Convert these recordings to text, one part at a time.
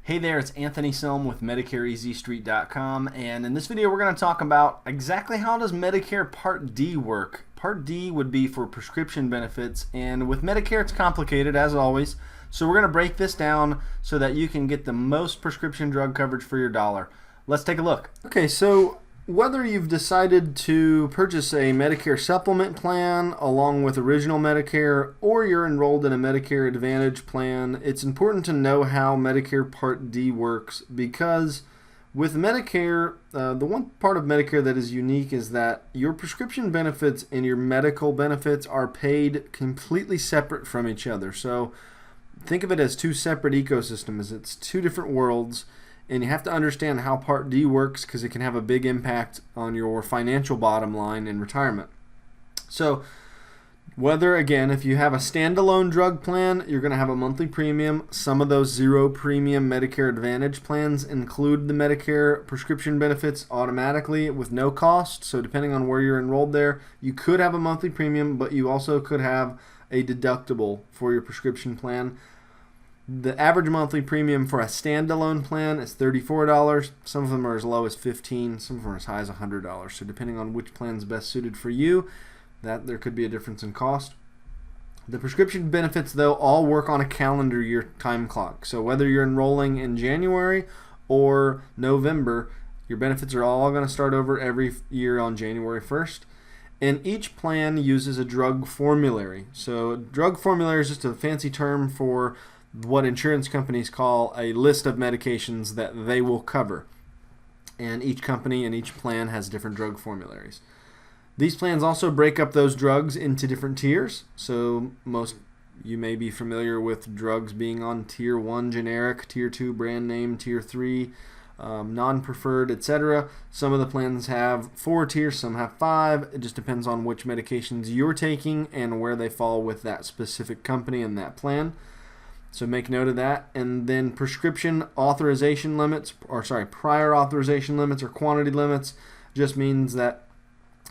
Hey there, it's Anthony Selm with MedicareEasyStreet.com, and in this video we're going to talk about exactly how does Medicare Part D work. Part D would be for prescription benefits, and with Medicare it's complicated as always, so we're going to break this down so that you can get the most prescription drug coverage for your dollar. Let's take a look. Okay, so whether you've decided to purchase a Medicare supplement plan along with original Medicare, or you're enrolled in a Medicare Advantage plan, it's important to know how Medicare Part D works, because with Medicare, the one part of Medicare that is unique is that your prescription benefits and your medical benefits are paid completely separate from each other. So think of it as two separate ecosystems. It's two different worlds. And you have to understand how Part D works because it can have a big impact on your financial bottom line in retirement. So whether, again, if you have a standalone drug plan, you're going to have a monthly premium. Some of those zero premium Medicare Advantage plans include the Medicare prescription benefits automatically with no cost. So depending on where you're enrolled there, you could have a monthly premium, but you also could have a deductible for your prescription plan. The average monthly premium for a standalone plan is $34. Some of them are as low as $15. Some of them are as high as $100. So depending on which plan is best suited for you, there could be a difference in cost. The prescription benefits, though, all work on a calendar year time clock. So whether you're enrolling in January or November, your benefits are all going to start over every year on January 1st. And each plan uses a drug formulary. So a drug formulary is just a fancy term for what insurance companies call a list of medications that they will cover. And each company and each plan has different drug formularies. These plans also break up those drugs into different tiers. So you may be familiar with drugs being on Tier 1 generic, Tier 2 brand name, Tier 3 non-preferred, etc. Some of the plans have 4 tiers, some have 5. It just depends on which medications you're taking and where they fall with that specific company and that plan. So make note of that. And then prescription authorization limits, prior authorization limits or quantity limits just means that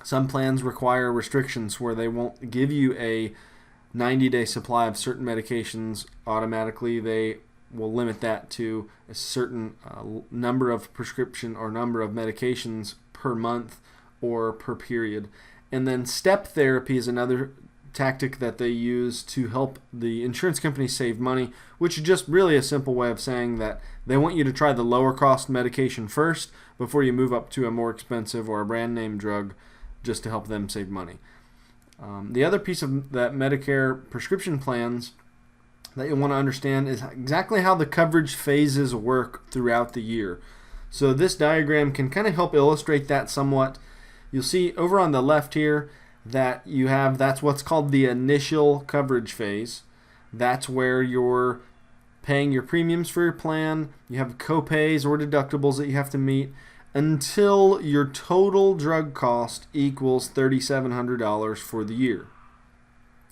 some plans require restrictions where they won't give you a 90-day supply of certain medications automatically. They will limit that to a certain number of prescription or number of medications per month or per period. And then step therapy is another tactic that they use to help the insurance companies save money, which is just really a simple way of saying that they want you to try the lower cost medication first before you move up to a more expensive or a brand name drug, just to help them save money. The other piece of that Medicare prescription plans that you want to understand is exactly how the coverage phases work throughout the year. So this diagram can kind of help illustrate that somewhat. You'll see over on the left here that that's what's called the initial coverage phase. That's where you're paying your premiums for your plan. You have co-pays or deductibles that you have to meet until your total drug cost equals $3,700 for the year.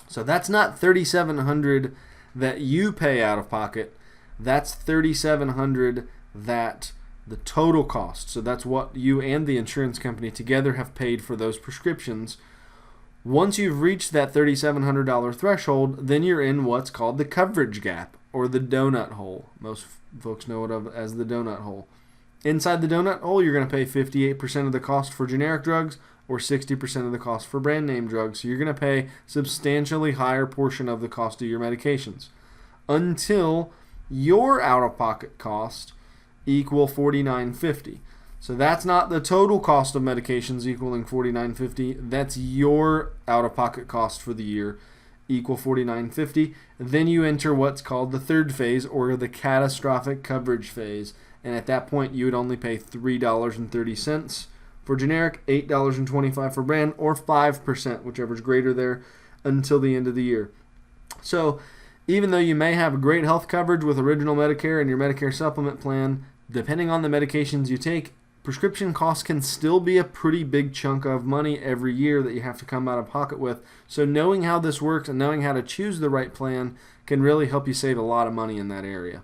So that's not $3,700 that you pay out of pocket. That's $3,700 that the total cost. So that's what you and the insurance company together have paid for those prescriptions. Once you've reached that $3,700 threshold, then you're in what's called the coverage gap, or the donut hole. Most folks know it as the donut hole. Inside the donut hole, you're going to pay 58% of the cost for generic drugs or 60% of the cost for brand name drugs. So you're going to pay substantially higher portion of the cost of your medications until your out-of-pocket cost equal $49.50. So that's not the total cost of medications equaling $49.50. That's your out-of-pocket cost for the year, equal $49.50. Then you enter what's called the third phase, or the catastrophic coverage phase. And at that point, you would only pay $3.30 for generic, $8.25 for brand, or 5%, whichever is greater there, until the end of the year. So even though you may have great health coverage with original Medicare and your Medicare supplement plan, depending on the medications you take, prescription costs can still be a pretty big chunk of money every year that you have to come out of pocket with. So knowing how this works and knowing how to choose the right plan can really help you save a lot of money in that area.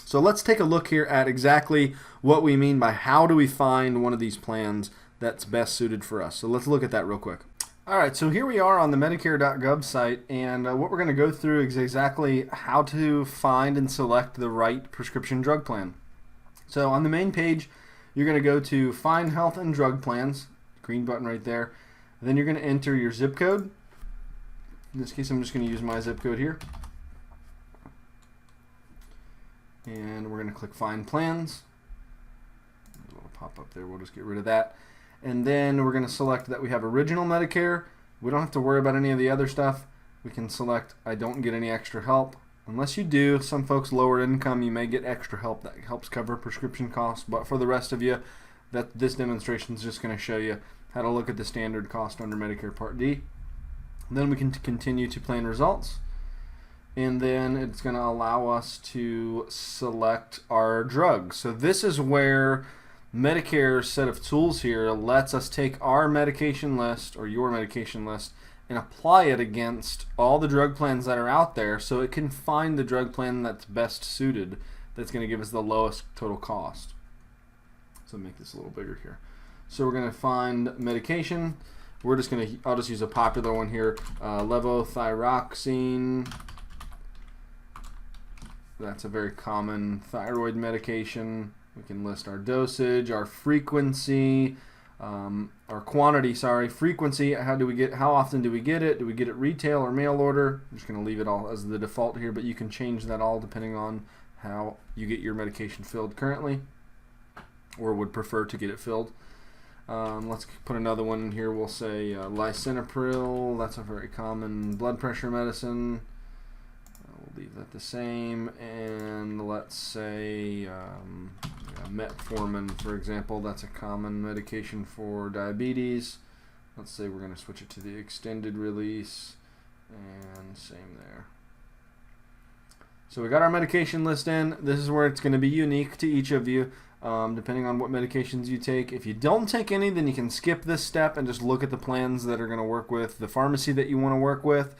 So let's take a look here at exactly what we mean by how do we find one of these plans that's best suited for us. So let's look at that real quick. Alright, so here we are on the Medicare.gov site, and what we're going to go through is exactly how to find and select the right prescription drug plan. So on the main page, you're going to go to Find Health and Drug Plans, green button right there. Then you're going to enter your zip code. In this case, I'm just going to use my zip code here. And we're going to click Find Plans. There's a little pop-up there, we'll just get rid of that. And then we're going to select that we have original Medicare. We don't have to worry about any of the other stuff. We can select I don't get any extra help. Unless you do, some folks lower income, you may get extra help that helps cover prescription costs. But for the rest of you, this demonstration is just going to show you how to look at the standard cost under Medicare Part D. Then we can continue to plan results. And then it's going to allow us to select our drugs. So this is where Medicare's set of tools here lets us take our medication list or your medication list and apply it against all the drug plans that are out there, so it can find the drug plan that's best suited, that's going to give us the lowest total cost. So make this a little bigger here. So we're going to find medication. We're just going to, I'll just use a popular one here, levothyroxine. That's a very common thyroid medication. We can list our dosage, our frequency, our quantity, frequency, how often do we get it? Do we get it retail or mail order? I'm just going to leave it all as the default here, but you can change that all depending on how you get your medication filled currently or would prefer to get it filled. Let's put another one in here. We'll say lisinopril. That's a very common blood pressure medicine. We'll leave that the same. And let's say metformin, for example. That's a common medication for diabetes. Let's say we're going to switch it to the extended release, and same there. So we got our medication list in. This is where it's going to be unique to each of you, depending on what medications you take. If you don't take any, then you can skip this step and just look at the plans that are going to work with the pharmacy that you want to work with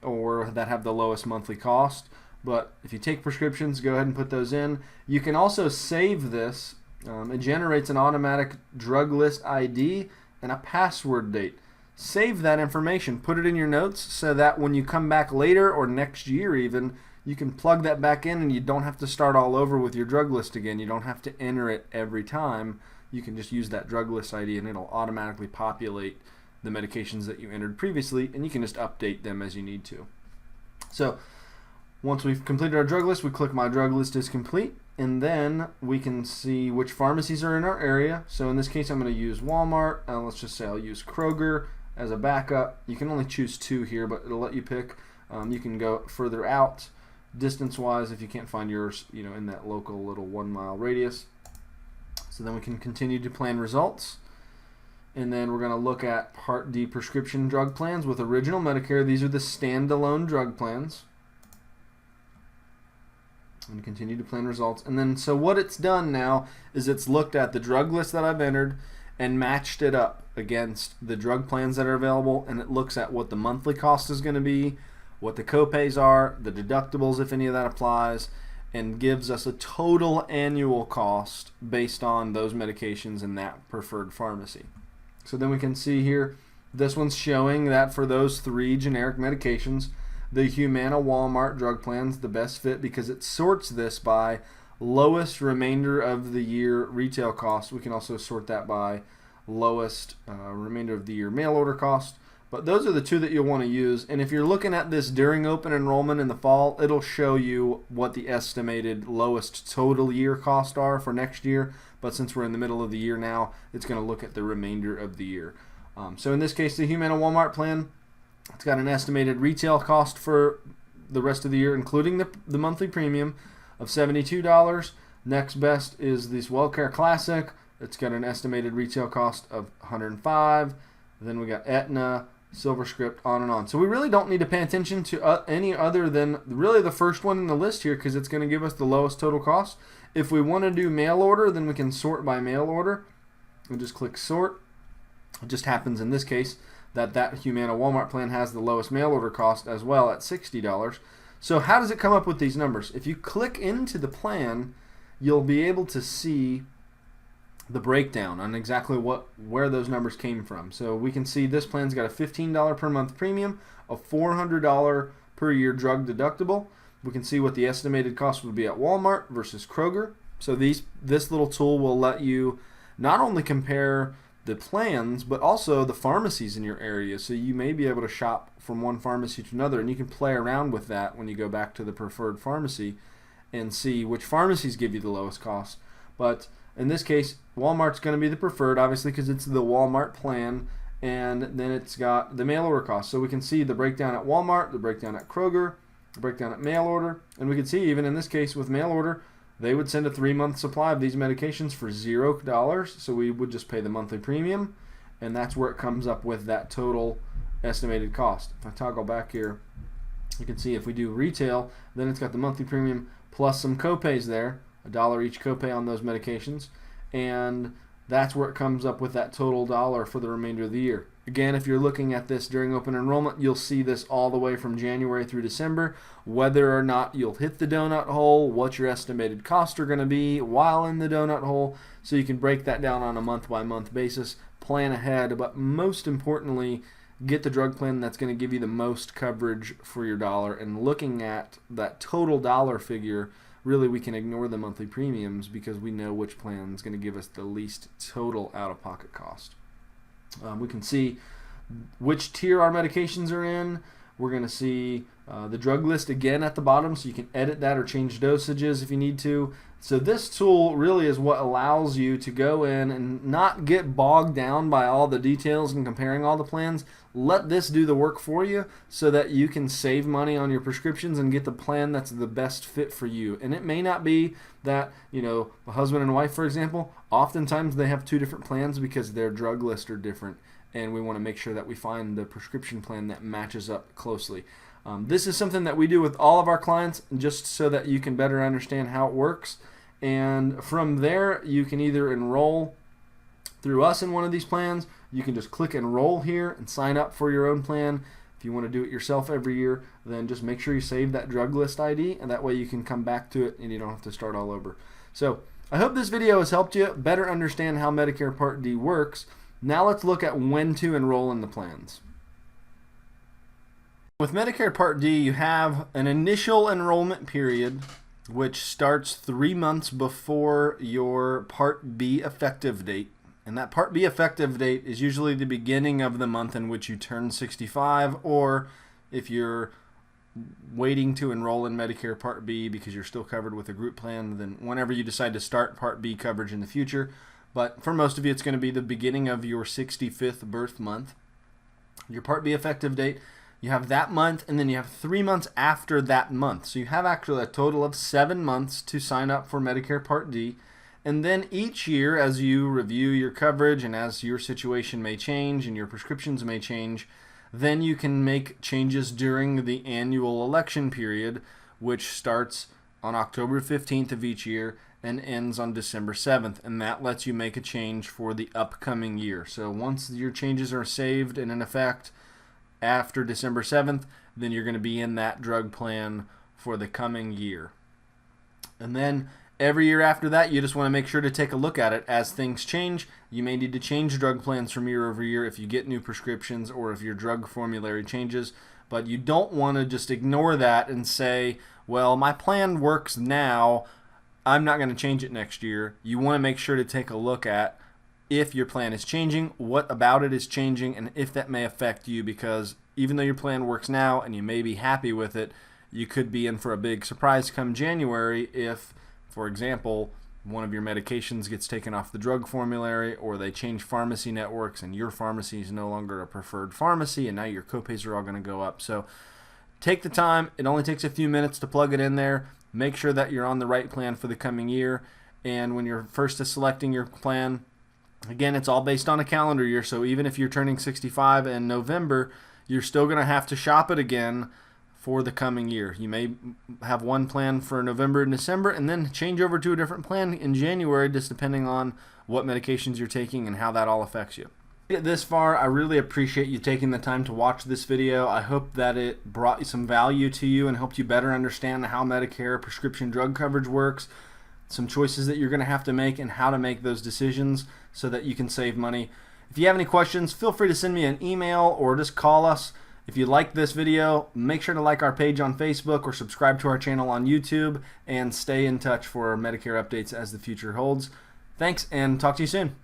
or that have the lowest monthly cost. But if you take prescriptions, go ahead and put those in. You can also save this. It generates an automatic drug list ID and a password date. Save that information. Put it in your notes so that when you come back later or next year even, you can plug that back in and you don't have to start all over with your drug list again. You don't have to enter it every time. You can just use that drug list ID and it'll automatically populate the medications that you entered previously, and you can just update them as you need to. So once we've completed our drug list, we click My Drug List is Complete, and then we can see which pharmacies are in our area. So in this case, I'm going to use Walmart. Let's just say I'll use Kroger as a backup. You can only choose 2 here, but it'll let you pick. You can go further out distance-wise if you can't find yours, in that local little 1-mile radius. So then we can continue to plan results. And then we're going to look at Part D prescription drug plans with original Medicare. These are the standalone drug plans. And continue to plan results. And then so what it's done now is it's looked at the drug list that I've entered and matched it up against the drug plans that are available, and it looks at what the monthly cost is going to be, what the copays are, the deductibles if any of that applies, and gives us a total annual cost based on those medications in that preferred pharmacy. So then we can see here, this one's showing that for those 3 generic medications, the Humana Walmart drug plan's the best fit because it sorts this by lowest remainder of the year retail cost. We can also sort that by lowest remainder of the year mail order cost. But those are the 2 that you'll want to use. And if you're looking at this during open enrollment in the fall, it'll show you what the estimated lowest total year costs are for next year. But since we're in the middle of the year now, it's going to look at the remainder of the year. So in this case, the Humana Walmart plan, it's got an estimated retail cost for the rest of the year, including the monthly premium, of $72. Next best is this WellCare Classic. It's got an estimated retail cost of $105. Then we got Aetna, SilverScript, on and on. So we really don't need to pay attention to any other than really the first one in the list here because it's going to give us the lowest total cost. If we want to do mail order, then we can sort by mail order. We'll just click sort. It just happens in this case that Humana Walmart plan has the lowest mail order cost as well at $60. So how does it come up with these numbers? If you click into the plan, you'll be able to see the breakdown on exactly where those numbers came from. So we can see this plan's got a $15 per month premium, a $400 per year drug deductible. We can see what the estimated cost would be at Walmart versus Kroger. So this little tool will let you not only compare the plans, but also the pharmacies in your area. So you may be able to shop from one pharmacy to another, and you can play around with that when you go back to the preferred pharmacy and see which pharmacies give you the lowest cost. But in this case, Walmart's going to be the preferred, obviously, because it's the Walmart plan, and then it's got the mail order cost. So we can see the breakdown at Walmart, the breakdown at Kroger, the breakdown at mail order, and we can see even in this case with mail order, they would send a 3-month supply of these medications for $0, so we would just pay the monthly premium, and that's where it comes up with that total estimated cost. If I toggle back here, you can see if we do retail, then it's got the monthly premium plus some copays there, $1 each copay on those medications, and that's where it comes up with that total dollar for the remainder of the year. Again, if you're looking at this during open enrollment, you'll see this all the way from January through December, whether or not you'll hit the donut hole, what your estimated costs are going to be while in the donut hole, so you can break that down on a month-by-month basis, plan ahead, but most importantly, get the drug plan that's going to give you the most coverage for your dollar. And looking at that total dollar figure, really we can ignore the monthly premiums because we know which plan is going to give us the least total out-of-pocket cost. We can see which tier our medications are in. We're going to see the drug list again at the bottom, so you can edit that or change dosages if you need to. So this tool really is what allows you to go in and not get bogged down by all the details and comparing all the plans. Let this do the work for you so that you can save money on your prescriptions and get the plan that's the best fit for you. And it may not be that, a husband and wife, for example, oftentimes they have 2 different plans because their drug lists are different, and we want to make sure that we find the prescription plan that matches up closely. This is something that we do with all of our clients just so that you can better understand how it works. And from there, you can either enroll through us in one of these plans. You can just click enroll here and sign up for your own plan. If you want to do it yourself every year, then just make sure you save that drug list ID, and that way you can come back to it and you don't have to start all over. So I hope this video has helped you better understand how Medicare Part D works. Now let's look at when to enroll in the plans. With Medicare Part D, you have an initial enrollment period which starts 3 months before your Part B effective date. And that Part B effective date is usually the beginning of the month in which you turn 65, or if you're waiting to enroll in Medicare Part B because you're still covered with a group plan, then whenever you decide to start Part B coverage in the future. But for most of you, it's going to be the beginning of your 65th birth month. Your Part B effective date, you have that month, and then you have 3 months after that month. So you have actually a total of 7 months to sign up for Medicare Part D. And then each year, as you review your coverage and as your situation may change and your prescriptions may change, then you can make changes during the annual election period, which starts on October 15th of each year and ends on December 7th. And that lets you make a change for the upcoming year. So once your changes are saved and in effect after December 7th, then you're going to be in that drug plan for the coming year. And then every year after that, you just want to make sure to take a look at it. As things change, you may need to change drug plans from year over year if you get new prescriptions or if your drug formulary changes. But you don't want to just ignore that and say, well, my plan works now, I'm not going to change it next year. You want to make sure to take a look at if your plan is changing, what about it is changing, and if that may affect you, because even though your plan works now and you may be happy with it, you could be in for a big surprise come January if, for example, one of your medications gets taken off the drug formulary, or they change pharmacy networks and your pharmacy is no longer a preferred pharmacy and now your copays are all going to go up. So take the time. It only takes a few minutes to plug it in there. Make sure that you're on the right plan for the coming year. And when you're first selecting your plan, again, it's all based on a calendar year. So even if you're turning 65 in November, you're still going to have to shop it again for the coming year. You may have one plan for November and December and then change over to a different plan in January, just depending on what medications you're taking and how that all affects you. Get this far, I really appreciate you taking the time to watch this video. I hope that it brought some value to you and helped you better understand how Medicare prescription drug coverage works. some choices that you're going to have to make and how to make those decisions so that you can save money. If you have any questions, feel free to send me an email or just call us. If you like this video, make sure to like our page on Facebook or subscribe to our channel on YouTube, and stay in touch for Medicare updates as the future holds. Thanks, and talk to you soon.